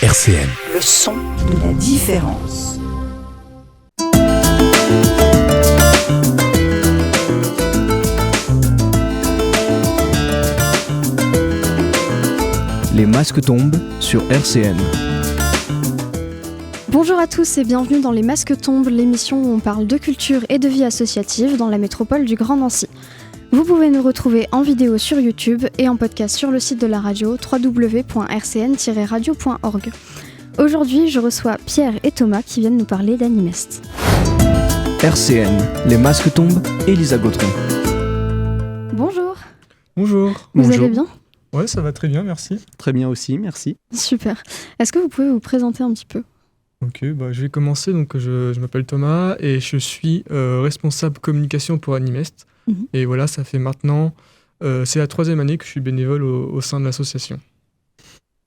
RCN. Le son de la différence. Les masques tombent sur RCN. Bonjour à tous et bienvenue dans Les Masques tombent, l'émission où on parle de culture et de vie associative dans la métropole du Grand Nancy. Vous pouvez nous retrouver en vidéo sur YouTube et en podcast sur le site de la radio www.rcn-radio.org. Aujourd'hui, je reçois Pierre et Thomas qui viennent nous parler d'Animest. RCN, Les masques tombent, Elisa Gautron. Bonjour. Bonjour. Vous allez bien ? Ouais, ça va très bien, merci. Très bien aussi, merci. Super. Est-ce que vous pouvez vous présenter un petit peu ? Ok, je vais commencer. Donc, je m'appelle Thomas et je suis responsable communication pour Animest. Et voilà, ça fait maintenant, c'est la 3e année que je suis bénévole au sein de l'association.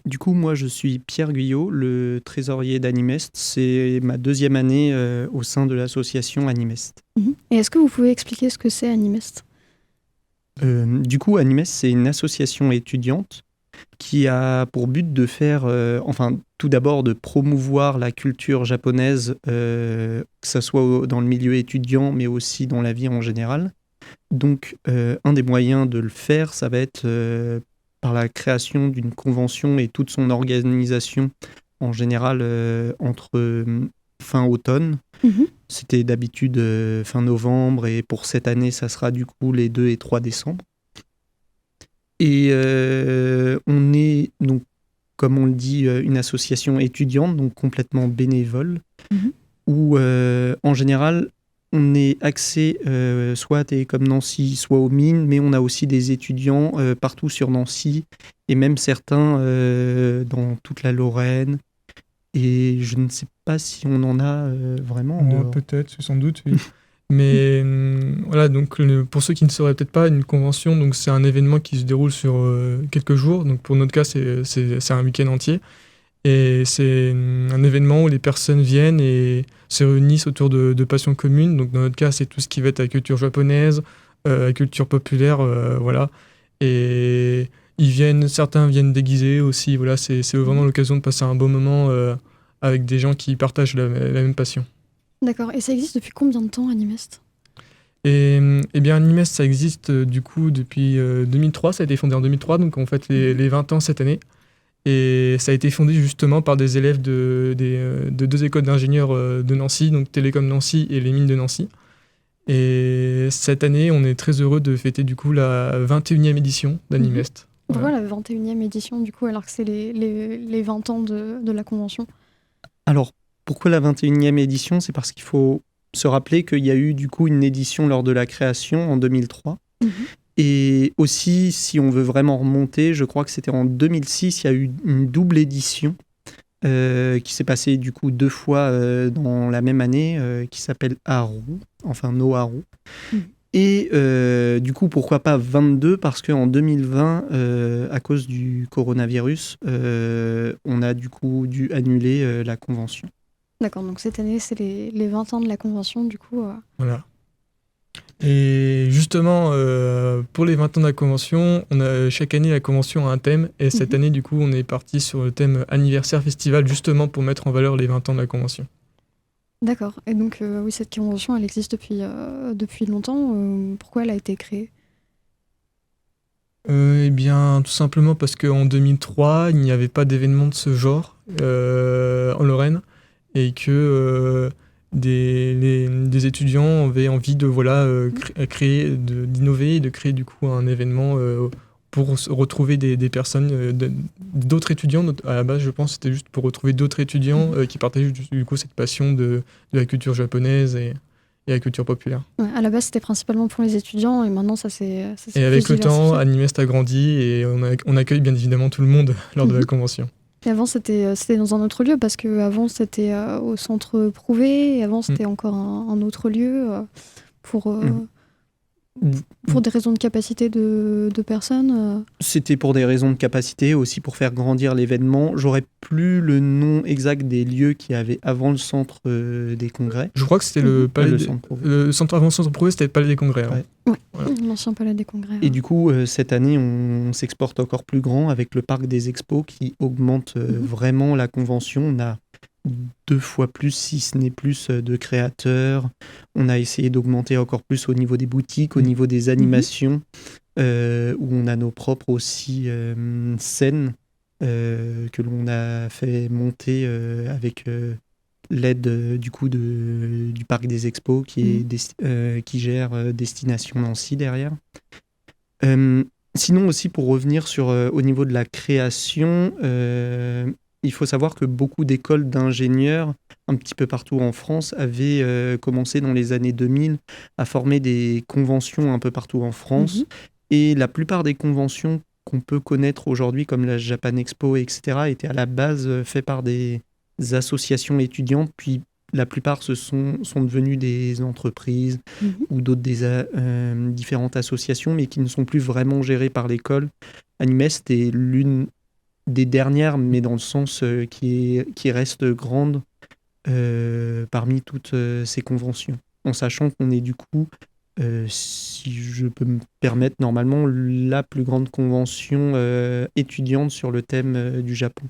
Du coup, moi, je suis Pierre Guyot, le trésorier d'Animest. C'est ma 2e année au sein de l'association Animest. Et est-ce que vous pouvez expliquer ce que c'est Animest ? Du coup, Animest, c'est une association étudiante qui a pour but de faire, tout d'abord de promouvoir la culture japonaise, que ce soit dans le milieu étudiant, mais aussi dans la vie en général. Donc, un des moyens de le faire, ça va être par la création d'une convention et toute son organisation, en général, entre fin automne. C'était d'habitude fin novembre, et pour cette année, ça sera du coup les 2 et 3 décembre. Et on est, donc, comme on le dit, une association étudiante, donc complètement bénévole, où en général, on est axé soit à Télécom Nancy, soit aux mines, mais on a aussi des étudiants partout sur Nancy, et même certains dans toute la Lorraine. Et je ne sais pas si on en a vraiment. Peut-être, sans doute, oui. Mais voilà, donc pour ceux qui ne sauraient peut-être pas, une convention, donc c'est un événement qui se déroule sur quelques jours. Donc pour notre cas, c'est un week-end entier. Et c'est un événement où les personnes viennent et se réunissent autour de passions communes. Donc dans notre cas, c'est tout ce qui va être la culture japonaise, la culture populaire, voilà. Et certains viennent déguisés aussi. Voilà, c'est vraiment l'occasion de passer un beau moment avec des gens qui partagent la même passion. D'accord. Et ça existe depuis combien de temps, Animest ? Et bien, Animest, ça existe du coup depuis 2003. Ça a été fondé en 2003, donc on fête les 20 ans cette année. Et ça a été fondé justement par des élèves de 2 écoles d'ingénieurs de Nancy, donc Télécom Nancy et les mines de Nancy. Et cette année, on est très heureux de fêter du coup la 21e édition d'Animest. Pourquoi la 21e édition du coup, alors que c'est les 20 ans de la convention ? Alors, pourquoi la 21e édition ? C'est parce qu'il faut se rappeler qu'il y a eu du coup une édition lors de la création en 2003. Et aussi, si on veut vraiment remonter, je crois que c'était en 2006, il y a eu une double édition qui s'est passée du coup 2 fois dans la même année, qui s'appelle Haru, enfin No Haru. Et du coup, pourquoi pas 22 ? Parce qu'en 2020, à cause du coronavirus, on a du coup dû annuler la convention. D'accord, donc cette année, c'est les 20 ans de la convention, du coup. Voilà. Et justement, pour les 20 ans de la convention, chaque année, la convention a un thème. Et cette année, du coup, on est parti sur le thème anniversaire festival, justement pour mettre en valeur les 20 ans de la convention. D'accord. Et donc, oui, cette convention, elle existe depuis longtemps. Pourquoi elle a été créée ? Eh bien, tout simplement parce qu'en 2003, il n'y avait pas d'événement de ce genre en Lorraine. Et que des étudiants avaient envie de d'innover et de créer du coup un événement pour retrouver des personnes, d'autres étudiants. À la base, je pense que c'était juste pour retrouver d'autres étudiants qui partageaient du coup cette passion de la culture japonaise et la culture populaire. Ouais, à la base, c'était principalement pour les étudiants et maintenant, ça s'est et avec le temps, Animest a grandi et on accueille bien évidemment tout le monde lors de la convention. Et avant, c'était dans un autre lieu, parce qu'avant, c'était au centre Prouvé, et avant, c'était encore un autre lieu Pour des raisons de capacité de personnes C'était pour des raisons de capacité, aussi pour faire grandir l'événement. J'aurais plus le nom exact des lieux qu'il y avait avant le centre des congrès. Je crois que c'était le palais avant le centre Prouvé, c'était le palais des congrès. Ouais. Ouais, voilà. L'ancien palais des congrès. Et du coup, cette année, on s'exporte encore plus grand avec le parc des expos qui augmente vraiment la convention. On a 2 fois plus, si ce n'est plus, de créateurs. On a essayé d'augmenter encore plus au niveau des boutiques, au niveau des animations, où on a nos propres aussi scènes que l'on a fait monter avec l'aide du coup du parc des expos qui gère Destination Nancy derrière. Sinon aussi, pour revenir sur au niveau de la création, il faut savoir que beaucoup d'écoles d'ingénieurs, un petit peu partout en France, avaient commencé dans les années 2000 à former des conventions un peu partout en France. Et la plupart des conventions qu'on peut connaître aujourd'hui, comme la Japan Expo, etc., étaient à la base faites par des associations étudiantes, puis la plupart sont devenus des entreprises ou d'autres différentes associations, mais qui ne sont plus vraiment gérées par l'école. Animest est l'une des dernières, mais dans le sens qui reste grande parmi toutes ces conventions, en sachant qu'on est du coup, si je peux me permettre, normalement la plus grande convention étudiante sur le thème du Japon.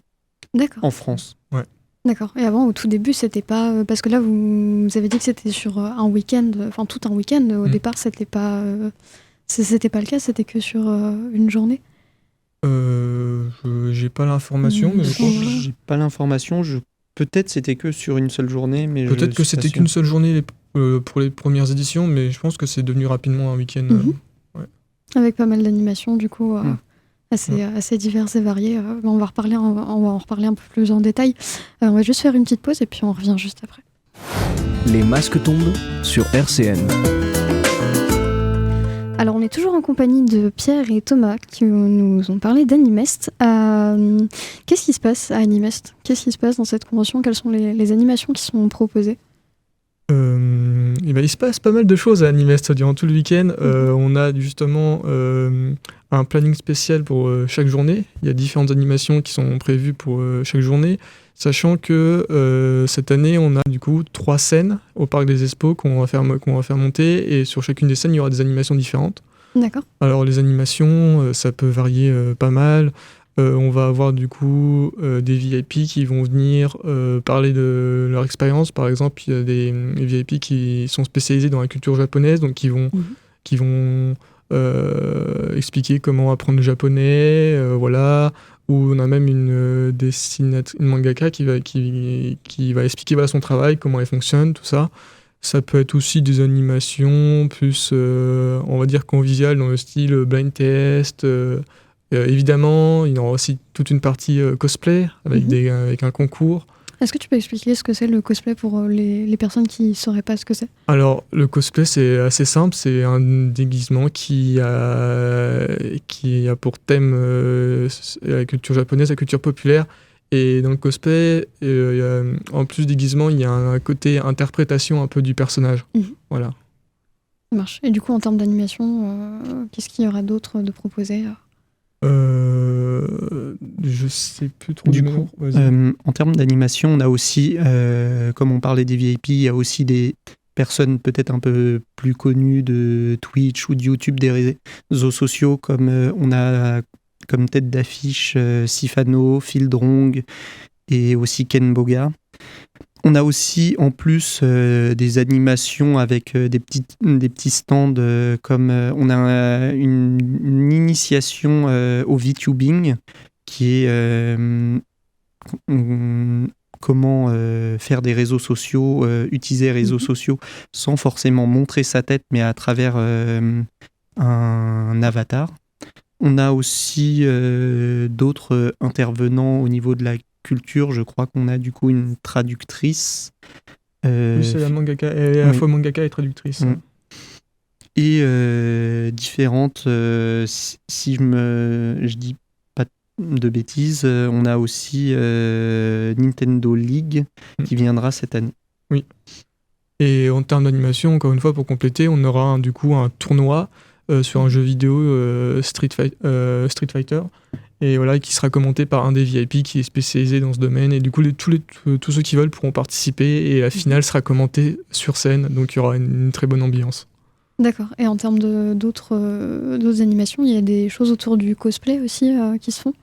D'accord. En France. Ouais. D'accord. Et avant, au tout début, c'était pas... parce que là, vous avez dit que c'était sur un week-end, enfin tout un week-end. Au départ, c'était pas le cas, c'était que sur une journée. J'ai pas l'information, mais j'ai pas l'information. Peut-être c'était que sur une seule journée, mais peut-être que c'était qu'une seule journée pour les premières éditions, mais je pense que c'est devenu rapidement un week-end. Ouais. Avec pas mal d'animations, du coup, assez diverses et variées. On va en reparler un peu plus en détail. On va juste faire une petite pause et puis on revient juste après. Les masques tombent sur RCN. Alors, on est toujours en compagnie de Pierre et Thomas qui nous ont parlé d'Animest. Qu'est-ce qui se passe à Animest ? Qu'est-ce qui se passe dans cette convention ? Quelles sont les animations qui sont proposées ? Il se passe pas mal de choses à Animest durant tout le week-end. On a justement un planning spécial pour chaque journée. Il y a différentes animations qui sont prévues pour chaque journée, sachant que cette année, on a du coup 3 scènes au Parc des Expos qu'on va faire monter, et sur chacune des scènes, il y aura des animations différentes. D'accord. Alors les animations, ça peut varier pas mal. On va avoir du coup des VIP qui vont venir parler de leur expérience. Par exemple, il y a des VIP qui sont spécialisés dans la culture japonaise, donc qui vont expliquer comment apprendre le japonais, voilà. Ou on a même une mangaka qui va expliquer son travail, comment elle fonctionne, tout ça. Ça peut être aussi des animations plus, on va dire, conviviales dans le style blind test. Évidemment, il y aura aussi toute une partie cosplay avec un concours. Est-ce que tu peux expliquer ce que c'est le cosplay pour les personnes qui ne sauraient pas ce que c'est ? Alors, le cosplay, c'est assez simple. C'est un déguisement qui a pour thème la culture japonaise, la culture populaire. Et dans le cosplay, en plus déguisement, il y a un côté interprétation un peu du personnage. Voilà. Ça marche. Et du coup, en termes d'animation, qu'est-ce qu'il y aura d'autre de proposé ? Je sais plus trop. Du coup, en termes d'animation, on a aussi, comme on parlait des VIP, il y a aussi des personnes peut-être un peu plus connues de Twitch ou de YouTube, des réseaux sociaux, comme on a comme tête d'affiche Sifano, Phil Drong et aussi Ken Boga. On a aussi en plus des animations avec des petits stands comme on a une initiation au VTubing qui est comment faire des réseaux sociaux, utiliser les réseaux sociaux sans forcément montrer sa tête, mais à travers un avatar. On a aussi d'autres intervenants au niveau de la culture. Je crois qu'on a du coup une traductrice. Oui, c'est la mangaka. Elle est à la fois mangaka et traductrice. Et différentes, si je dis pas de bêtises, on a aussi Nintendo League qui viendra cette année. Oui. Et en termes d'animation, encore une fois, pour compléter, on aura du coup un tournoi sur un jeu vidéo Street Fighter, et voilà, qui sera commenté par un des VIP qui est spécialisé dans ce domaine. Et du coup, tous ceux qui veulent pourront participer, et la finale sera commentée sur scène, donc il y aura une très bonne ambiance. D'accord. Et en termes d'autres animations, il y a des choses autour du cosplay aussi qui se font?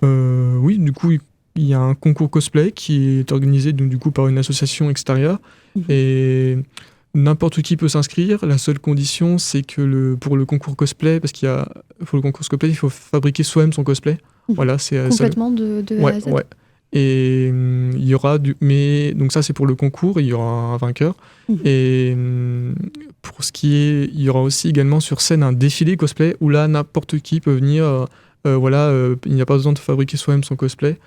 Oui, du coup, il y a un concours cosplay qui est organisé donc, du coup, par une association extérieure, et n'importe qui peut s'inscrire. La seule condition, c'est que pour le concours cosplay, parce pour le concours cosplay, il faut fabriquer soi-même son cosplay. Voilà, c'est complètement de A à Z. Ouais. Et il y aura donc ça c'est pour le concours, il y aura un vainqueur. Et pour ce qui est, il y aura aussi également sur scène un défilé cosplay où là n'importe qui peut venir. Il n'y a pas besoin de fabriquer soi-même son cosplay.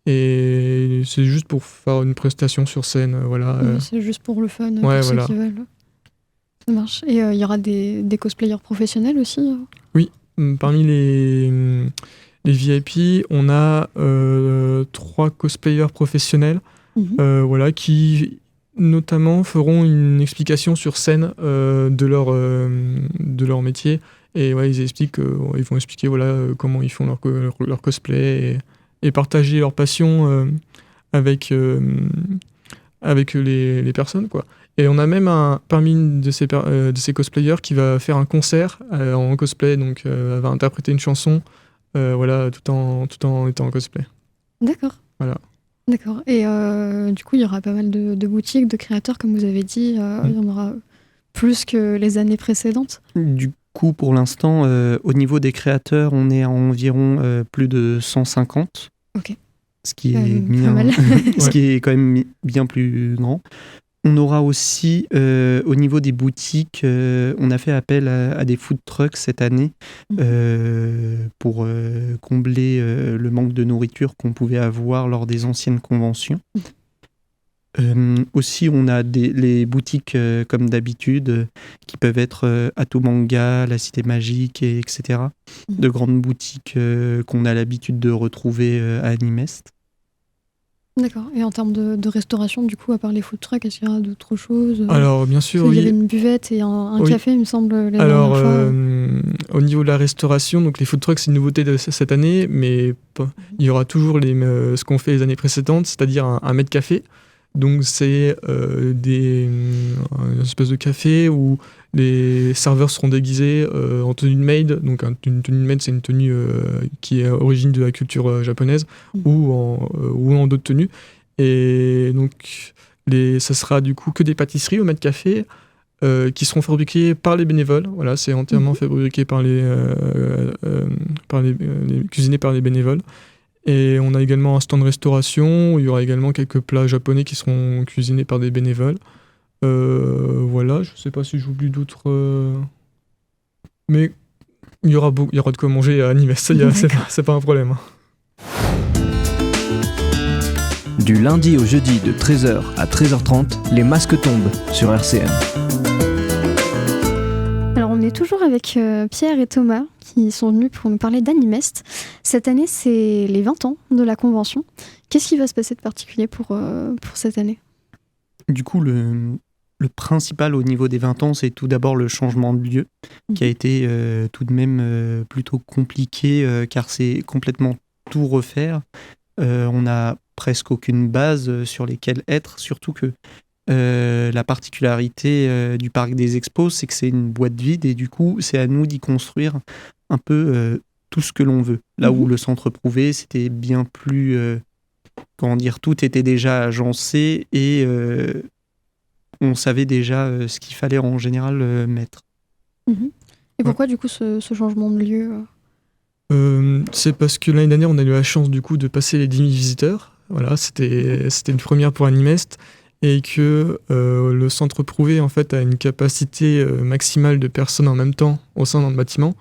Et c'est juste pour faire une prestation sur scène, voilà. C'est juste pour le fun, ouais, pour voilà. ceux qui veulent. Ça marche. Et il y aura des cosplayers professionnels aussi? Oui, parmi les VIP, on a 3 cosplayers professionnels, voilà, qui notamment feront une explication sur scène de leur métier. Et ouais, ils vont expliquer voilà, comment ils font leur cosplay et partager leur passion avec les personnes, quoi. Et on a même parmi de ces cosplayers qui va faire un concert en cosplay, donc elle va interpréter une chanson, voilà, tout en étant en cosplay. D'accord. Voilà. D'accord. Et du coup, il y aura pas mal de boutiques, de créateurs, comme vous avez dit. Il y en aura plus que les années précédentes. Du coup, pour l'instant, au niveau des créateurs, on est à environ plus de 150. Ok. Ce qui est quand même bien plus grand. On aura aussi, au niveau des boutiques, on a fait appel à des food trucks cette année pour combler le manque de nourriture qu'on pouvait avoir lors des anciennes conventions. Aussi, on a les boutiques comme d'habitude qui peuvent être Atomanga, La Cité Magique, etc. De grandes boutiques qu'on a l'habitude de retrouver à Animest. D'accord. Et en termes de restauration, du coup, à part les food trucks, est-ce qu'il y a d'autres choses? Alors, bien sûr, oui. Il y avait une buvette et un café, il me semble, la Alors, dernière fois. au niveau de la restauration, donc les food trucks, c'est une nouveauté de cette année, mais il y aura toujours ce qu'on fait les années précédentes, c'est-à-dire un mets de café. Donc, c'est une espèce de café où les serveurs seront déguisés en tenue de maid. Donc, une tenue de maid, c'est une tenue qui est origine de la culture japonaise, ou en d'autres tenues. Et donc, ça sera du coup que des pâtisseries au mets de café qui seront fabriquées par les bénévoles. Voilà, c'est entièrement fabriqué cuisiné par les bénévoles. Et on a également un stand de restauration où il y aura également quelques plats japonais qui seront cuisinés par des bénévoles. Voilà, je ne sais pas si j'oublie d'autres. Mais il y aura de quoi manger à Animest, c'est pas un problème. Du lundi au jeudi de 13h à 13h30, les masques tombent sur RCN. Alors on est toujours avec Pierre et Thomas qui sont venus pour nous parler d'Animest. Cette année, c'est les 20 ans de la convention. Qu'est-ce qui va se passer de particulier pour cette année? Du coup, le principal au niveau des 20 ans, c'est tout d'abord le changement de lieu, qui a été tout de même plutôt compliqué, car c'est complètement tout refaire. On n'a presque aucune base sur lesquelles être, surtout que la particularité du parc des expos, c'est que c'est une boîte vide, et du coup, c'est à nous d'y construire un peu tout ce que l'on veut. Là où le centre prouvé, c'était bien plus... tout était déjà agencé, et on savait déjà ce qu'il fallait en général mettre. Et pourquoi du coup ce changement de lieu? C'est parce que l'année dernière, on a eu la chance du coup de passer les 10 000 visiteurs. Voilà, c'était une première pour Animest, et que le centre prouvé en fait a une capacité maximale de personnes en même temps au sein d'un bâtiment,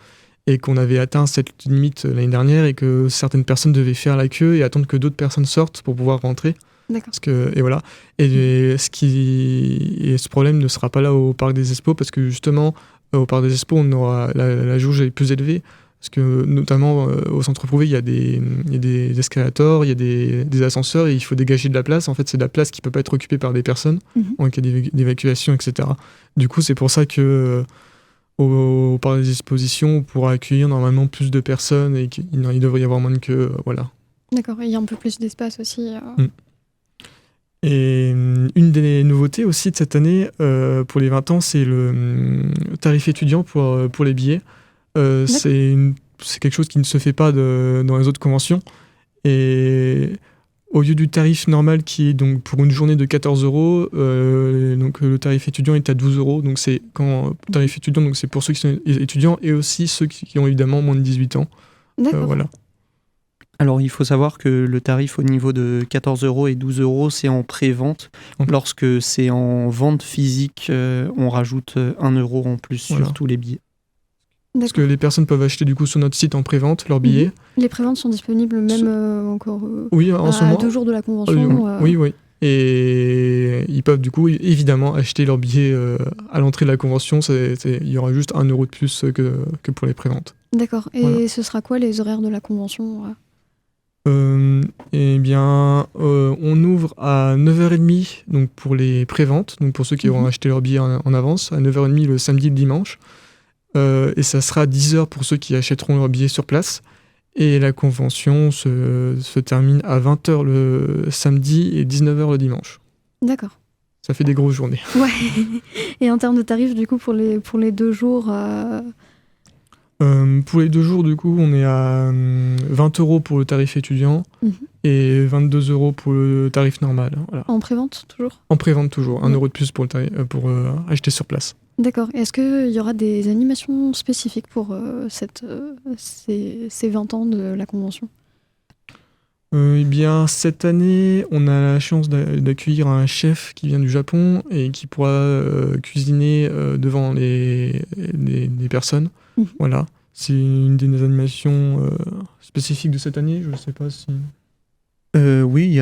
et qu'on avait atteint cette limite l'année dernière, et que certaines personnes devaient faire la queue et attendre que d'autres personnes sortent pour pouvoir rentrer. D'accord. Et voilà. Et ce problème ne sera pas là au Parc des Expos, parce que justement, au Parc des Expos, on aura la jauge est plus élevée. Parce que notamment au centre Prouvé, il y a des escalators, il y a des ascenseurs et il faut dégager de la place. En fait, c'est de la place qui ne peut pas être occupée par des personnes en cas d'évacuation, etc. Du coup, c'est pour ça que au parc des expositions, on pourra accueillir normalement plus de personnes et qu'il devrait y avoir moins de queue. Voilà. D'accord, il y a un peu plus d'espace aussi. Et une des nouveautés aussi de cette année pour les 20 ans, c'est le tarif étudiant pour les billets. C'est quelque chose qui ne se fait pas dans les autres conventions. Et au lieu du tarif normal qui est donc pour une journée de 14 €, donc le tarif étudiant est à 12 €. Donc c'est tarif étudiant, donc c'est pour ceux qui sont étudiants et aussi ceux qui ont évidemment moins de 18 ans. D'accord. Voilà. Alors, il faut savoir que le tarif au niveau de 14 € et 12 €, c'est en pré-vente. Lorsque c'est en vente physique, on rajoute 1 € en plus sur tous les billets. Parce que les personnes peuvent acheter du coup sur notre site en pré-vente leurs billets. Les préventes sont disponibles même encore oui, en ce à moment, 2 jours de la convention. Oui. Et ils peuvent du coup évidemment acheter leurs billets à l'entrée de la convention. Il y aura juste 1 € de plus que pour les préventes. D'accord. Et ce sera quoi les horaires de la convention Eh bien, on ouvre à 9h30 donc pour les préventes, donc pour ceux qui auront acheté leur billet en avance, à 9h30 le samedi et le dimanche. Et ça sera 10h pour ceux qui achèteront leur billet sur place. Et la convention se termine à 20h le samedi et 19h le dimanche. D'accord. Ça fait des grosses journées. Ouais. Et en termes de tarifs, du coup, pour les 2 jours Pour les 2 jours, du coup, on est à 20 € pour le tarif étudiant et 22 € pour le tarif normal. Voilà. En prévente, toujours ? En prévente, toujours. 1 € de plus pour acheter sur place. D'accord. Est-ce qu'il y aura des animations spécifiques pour ces 20 ans de la convention ? Eh bien, cette année, on a la chance d'accueillir un chef qui vient du Japon et qui pourra cuisiner devant les personnes. Voilà. C'est une des animations spécifiques de cette année. Je ne sais pas si... Oui,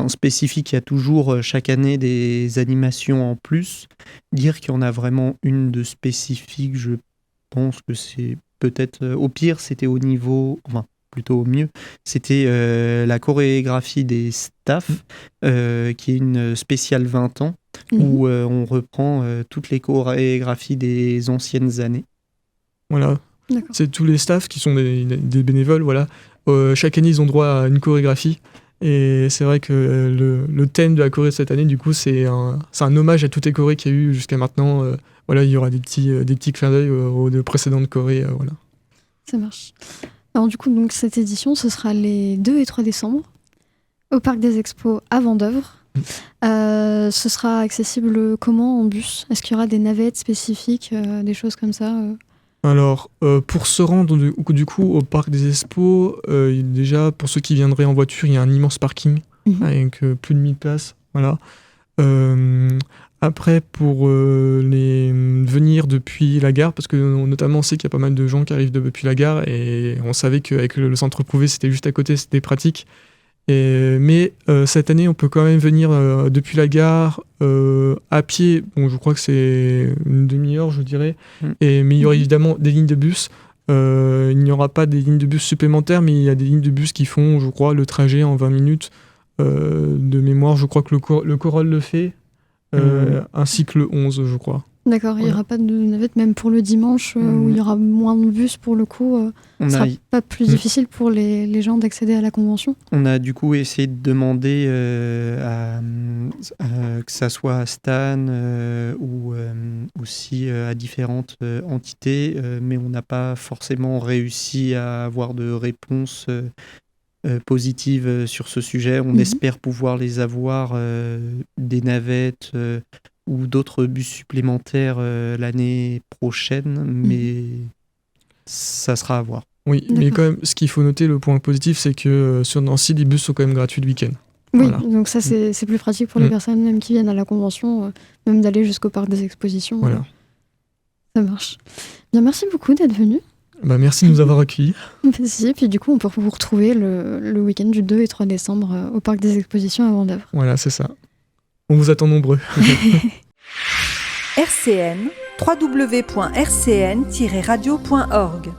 spécifique, il y a toujours chaque année des animations en plus. Dire qu'il y en a vraiment une de spécifique, je pense que c'est peut-être... au pire, c'était au niveau... plutôt au mieux, c'était la chorégraphie des staffs, qui est une spéciale 20 ans, où on reprend toutes les chorégraphies des anciennes années. Voilà. D'accord. C'est tous les staffs qui sont des bénévoles. Voilà. Chaque année, ils ont droit à une chorégraphie. Et c'est vrai que le thème de la Corée cette année, du coup, c'est un hommage à toutes les Corées qu'il y a eu jusqu'à maintenant. Voilà, il y aura des petits clins d'œil aux précédentes Corées. Voilà. Ça marche. Alors du coup, donc, cette édition, ce sera les 2 et 3 décembre au Parc des Expos à Vendeuvre. Ce sera accessible comment en bus ? Est-ce qu'il y aura des navettes spécifiques, des choses comme ça Alors, pour se rendre du coup au Parc des Expos, déjà pour ceux qui viendraient en voiture, il y a un immense parking avec plus de 1000 places. Voilà. Après, pour venir depuis la gare, parce que notamment on sait qu'il y a pas mal de gens qui arrivent depuis la gare et on savait qu'avec le centre Prouvé, c'était juste à côté, c'était pratique. Mais cette année, on peut quand même venir depuis la gare à pied. Bon, je crois que c'est une demi-heure, je dirais. Mais il y aura évidemment des lignes de bus. Il n'y aura pas des lignes de bus supplémentaires, mais il y a des lignes de bus qui font, je crois, le trajet en 20 minutes. De mémoire, je crois que le Corolle le fait. Ainsi que le 11, je crois. D'accord, il n'y aura pas de navette, même pour le dimanche, où il y aura moins de bus pour le coup. Ce ne sera pas plus difficile pour les gens d'accéder à la convention. On a du coup essayé de demander que ça soit à Stan ou aussi à différentes entités, mais on n'a pas forcément réussi à avoir de réponse positive sur ce sujet. On espère pouvoir les avoir, des navettes ou d'autres bus supplémentaires l'année prochaine, mais ça sera à voir. Oui, mais quand même, ce qu'il faut noter, le point positif, c'est que sur Nancy, les bus sont quand même gratuits le week-end. Oui, voilà. Donc ça, c'est plus pratique pour les personnes même qui viennent à la convention, même d'aller jusqu'au parc des expositions. Voilà. Ça marche. Bien, merci beaucoup d'être venu. Merci de nous avoir accueillis. Merci, et puis du coup, on peut vous retrouver le week-end du 2 et 3 décembre au parc des expositions à Vendeuvre. Voilà, c'est ça. On vous attend nombreux. RCN, www.rcn-radio.org